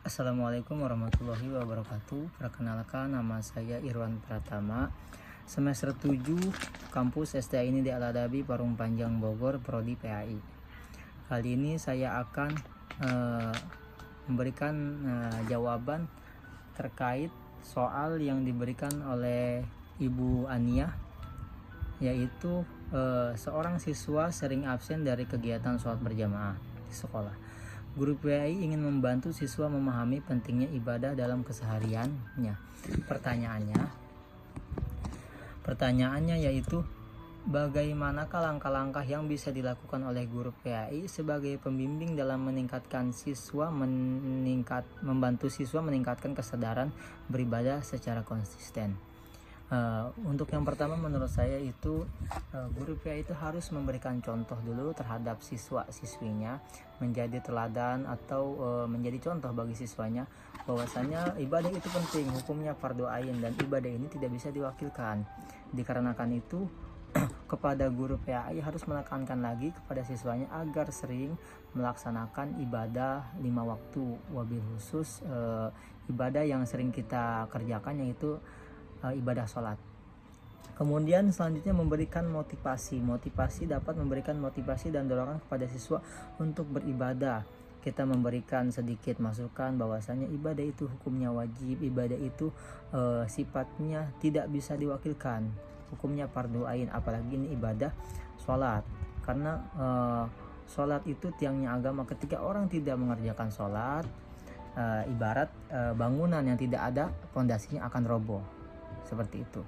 Assalamualaikum warahmatullahi wabarakatuh. Perkenalkan, nama saya Irwan Pratama, semester 7 kampus STI ini di Al-Adabi Parung Panjang Bogor, prodi PAI. Kali ini saya akan memberikan jawaban terkait soal yang diberikan oleh Ibu Ania, yaitu seorang siswa sering absen dari kegiatan sholat berjamaah di sekolah. Guru PAI ingin membantu siswa memahami pentingnya ibadah dalam kesehariannya. Pertanyaannya yaitu, bagaimanakah langkah-langkah yang bisa dilakukan oleh guru PAI sebagai pembimbing dalam membantu siswa meningkatkan kesadaran beribadah secara konsisten? Untuk yang pertama, menurut saya itu guru PAI itu harus memberikan contoh dulu terhadap siswa-siswinya, menjadi teladan atau menjadi contoh bagi siswanya bahwasanya ibadah itu penting, hukumnya fardu ain, dan ibadah ini tidak bisa diwakilkan. Dikarenakan itu kepada guru PAI harus menekankan lagi kepada siswanya agar sering melaksanakan ibadah 5 waktu, wabil khusus ibadah yang sering kita kerjakan yaitu ibadah sholat. Kemudian selanjutnya memberikan motivasi dapat memberikan motivasi dan dorongan kepada siswa untuk beribadah. Kita memberikan sedikit masukan bahwasanya ibadah itu hukumnya wajib, ibadah itu sifatnya tidak bisa diwakilkan, hukumnya fardu ain, apalagi ini ibadah sholat. Karena sholat itu tiangnya agama. Ketika orang tidak mengerjakan sholat, ibarat bangunan yang tidak ada pondasinya akan roboh, seperti itu.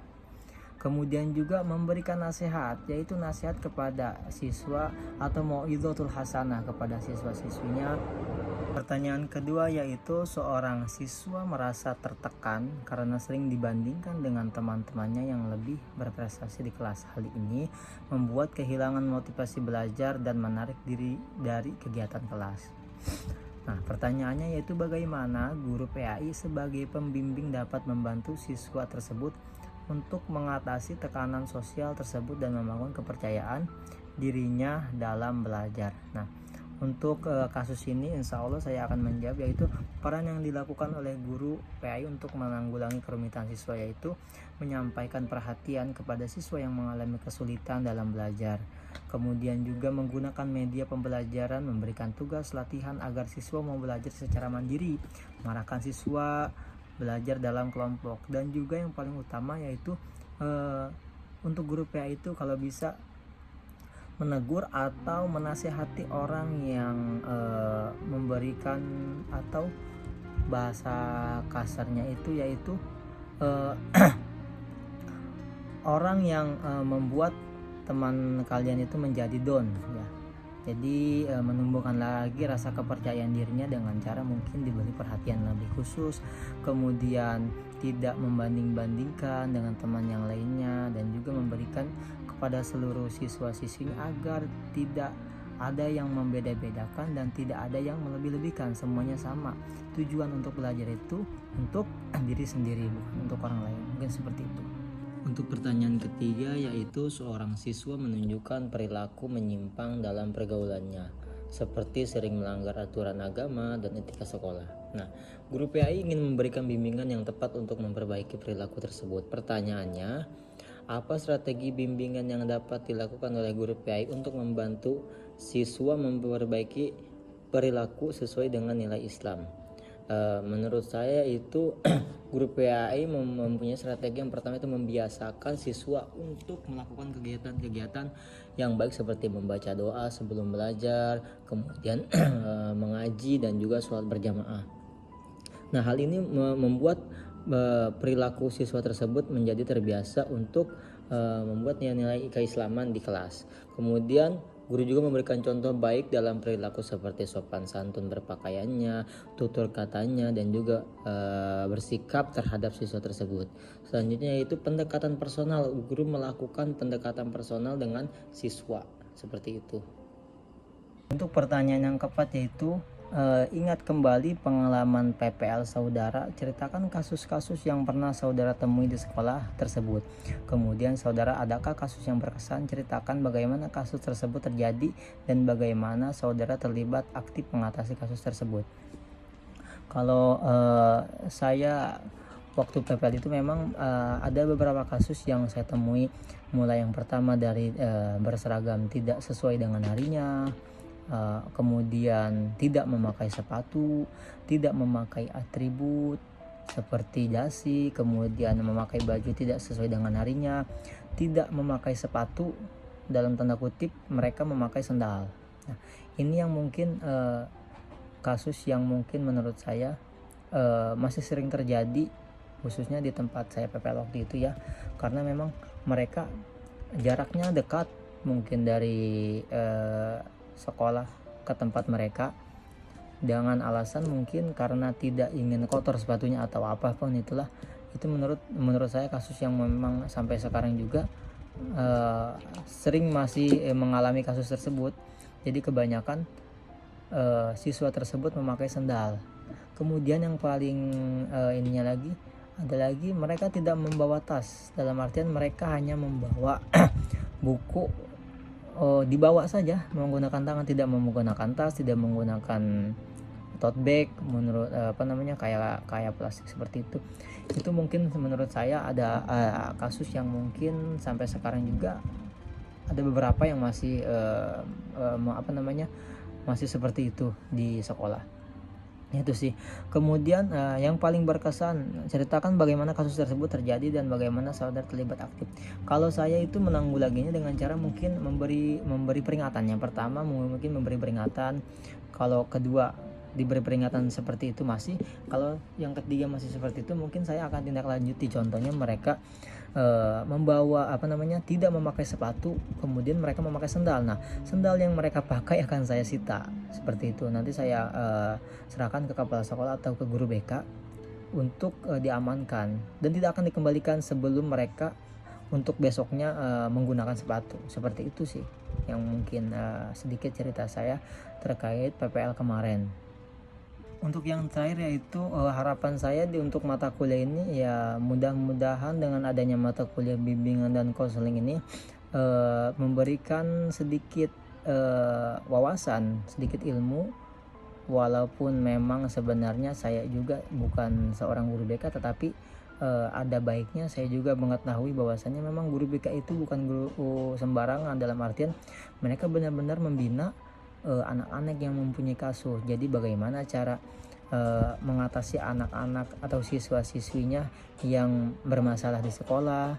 Kemudian juga memberikan nasihat, yaitu nasihat kepada siswa atau mau'izatul hasanah kepada siswa-siswinya. Pertanyaan kedua yaitu, seorang siswa merasa tertekan karena sering dibandingkan dengan teman-temannya yang lebih berprestasi di kelas. Hal ini membuat kehilangan motivasi belajar dan menarik diri dari kegiatan kelas. Nah, pertanyaannya yaitu, bagaimana guru PAI sebagai pembimbing dapat membantu siswa tersebut untuk mengatasi tekanan sosial tersebut dan membangun kepercayaan dirinya dalam belajar. Nah, untuk kasus ini insya Allah saya akan menjawab, yaitu peran yang dilakukan oleh guru PAI untuk menanggulangi kerumitan siswa yaitu menyampaikan perhatian kepada siswa yang mengalami kesulitan dalam belajar. Kemudian juga menggunakan media pembelajaran, memberikan tugas latihan agar siswa mau belajar secara mandiri, mengarahkan siswa belajar dalam kelompok, dan juga yang paling utama yaitu untuk guru PAI itu kalau bisa menegur atau menasihati orang yang memberikan, atau bahasa kasarnya itu yaitu orang yang membuat teman kalian itu menjadi down ya. Jadi menumbuhkan lagi rasa kepercayaan dirinya dengan cara mungkin diberi perhatian lebih khusus, kemudian tidak membanding-bandingkan dengan teman yang lainnya, dan juga memberikan kepada seluruh siswa-siswinya agar tidak ada yang membeda-bedakan dan tidak ada yang melebih-lebihkan, semuanya sama. Tujuan untuk belajar itu untuk diri sendiri, bukan untuk orang lain. Mungkin seperti itu. Untuk pertanyaan ketiga yaitu, seorang siswa menunjukkan perilaku menyimpang dalam pergaulannya, seperti sering melanggar aturan agama dan etika sekolah. Nah, guru PAI ingin memberikan bimbingan yang tepat untuk memperbaiki perilaku tersebut. Pertanyaannya, apa strategi bimbingan yang dapat dilakukan oleh guru PAI untuk membantu siswa memperbaiki perilaku sesuai dengan nilai Islam? Menurut saya itu guru PAI mempunyai strategi. Yang pertama itu membiasakan siswa untuk melakukan kegiatan-kegiatan yang baik seperti membaca doa sebelum belajar, kemudian mengaji, dan juga sholat berjamaah. Nah, hal ini membuat perilaku siswa tersebut menjadi terbiasa untuk membuat nilai-nilai keislaman di kelas. Kemudian guru juga memberikan contoh baik dalam perilaku seperti sopan santun berpakaiannya, tutur katanya, dan juga bersikap terhadap siswa tersebut. Selanjutnya yaitu pendekatan personal. Guru melakukan pendekatan personal dengan siswa, seperti itu. Untuk pertanyaan yang keempat yaitu, ingat kembali pengalaman PPL saudara, ceritakan kasus-kasus yang pernah saudara temui di sekolah tersebut. Kemudian saudara, adakah kasus yang berkesan? Ceritakan bagaimana kasus tersebut terjadi dan bagaimana saudara terlibat aktif mengatasi kasus tersebut. Kalau saya waktu PPL itu memang ada beberapa kasus yang saya temui, mulai yang pertama dari berseragam tidak sesuai dengan harinya, kemudian tidak memakai sepatu, tidak memakai atribut seperti dasi, kemudian memakai baju tidak sesuai dengan harinya, tidak memakai sepatu, dalam tanda kutip mereka memakai sendal. Nah, ini yang mungkin kasus yang mungkin menurut saya masih sering terjadi, khususnya di tempat saya PPL waktu itu ya, karena memang mereka jaraknya dekat, mungkin dari sekolah ke tempat mereka, dengan alasan mungkin karena tidak ingin kotor sepatunya atau apapun itulah. Itu menurut saya kasus yang memang sampai sekarang juga sering masih mengalami kasus tersebut. Jadi kebanyakan siswa tersebut memakai sendal. Kemudian yang paling ininya lagi, ada lagi mereka tidak membawa tas, dalam artian mereka hanya membawa buku, dibawa saja menggunakan tangan, tidak menggunakan tas, tidak menggunakan tote bag, menurut kayak plastik seperti itu. Itu mungkin menurut saya ada kasus yang mungkin sampai sekarang juga ada beberapa yang masih masih seperti itu di sekolah. Itu sih. Kemudian yang paling berkesan, ceritakan bagaimana kasus tersebut terjadi dan bagaimana saudara terlibat aktif. Kalau saya itu menanggulanginya dengan cara mungkin memberi peringatan. Yang pertama mungkin memberi peringatan, kalau kedua diberi peringatan seperti itu masih, kalau yang ketiga masih seperti itu, mungkin saya akan tindak lanjuti. Contohnya mereka membawa tidak memakai sepatu, kemudian mereka memakai sendal. Nah, sendal yang mereka pakai akan saya sita seperti itu. Nanti saya serahkan ke kepala sekolah atau ke guru BK untuk diamankan, dan tidak akan dikembalikan sebelum mereka untuk besoknya menggunakan sepatu. Seperti itu sih yang mungkin sedikit cerita saya terkait PPL kemarin. Untuk yang terakhir yaitu harapan saya untuk mata kuliah ini ya, mudah-mudahan dengan adanya mata kuliah bimbingan dan konseling ini memberikan sedikit wawasan, sedikit ilmu. Walaupun memang sebenarnya saya juga bukan seorang guru BK, tetapi ada baiknya saya juga mengetahui bahwasannya memang guru BK itu bukan guru sembarangan, dalam artian mereka benar-benar membina anak-anak yang mempunyai kasus. Jadi bagaimana cara mengatasi anak-anak atau siswa-siswinya yang bermasalah di sekolah.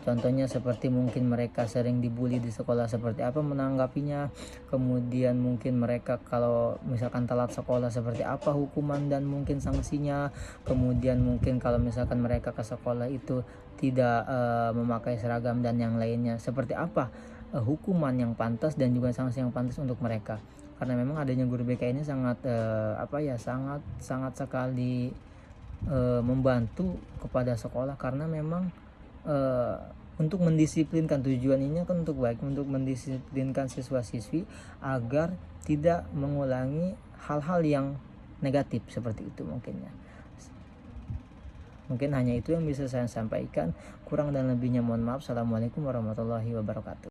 Contohnya seperti mungkin mereka sering dibully di sekolah, seperti apa menanggapinya. Kemudian mungkin mereka kalau misalkan telat sekolah, seperti apa hukuman dan mungkin sanksinya. Kemudian mungkin kalau misalkan mereka ke sekolah itu tidak memakai seragam dan yang lainnya, seperti apa hukuman yang pantas dan juga sanksi yang pantas untuk mereka. Karena memang adanya guru BK ini sangat sangat sekali membantu kepada sekolah, karena memang untuk mendisiplinkan, tujuan ini kan untuk mendisiplinkan siswa-siswi agar tidak mengulangi hal-hal yang negatif seperti itu mungkin ya. Mungkin hanya itu yang bisa saya sampaikan, kurang dan lebihnya mohon maaf. Assalamualaikum warahmatullahi wabarakatuh.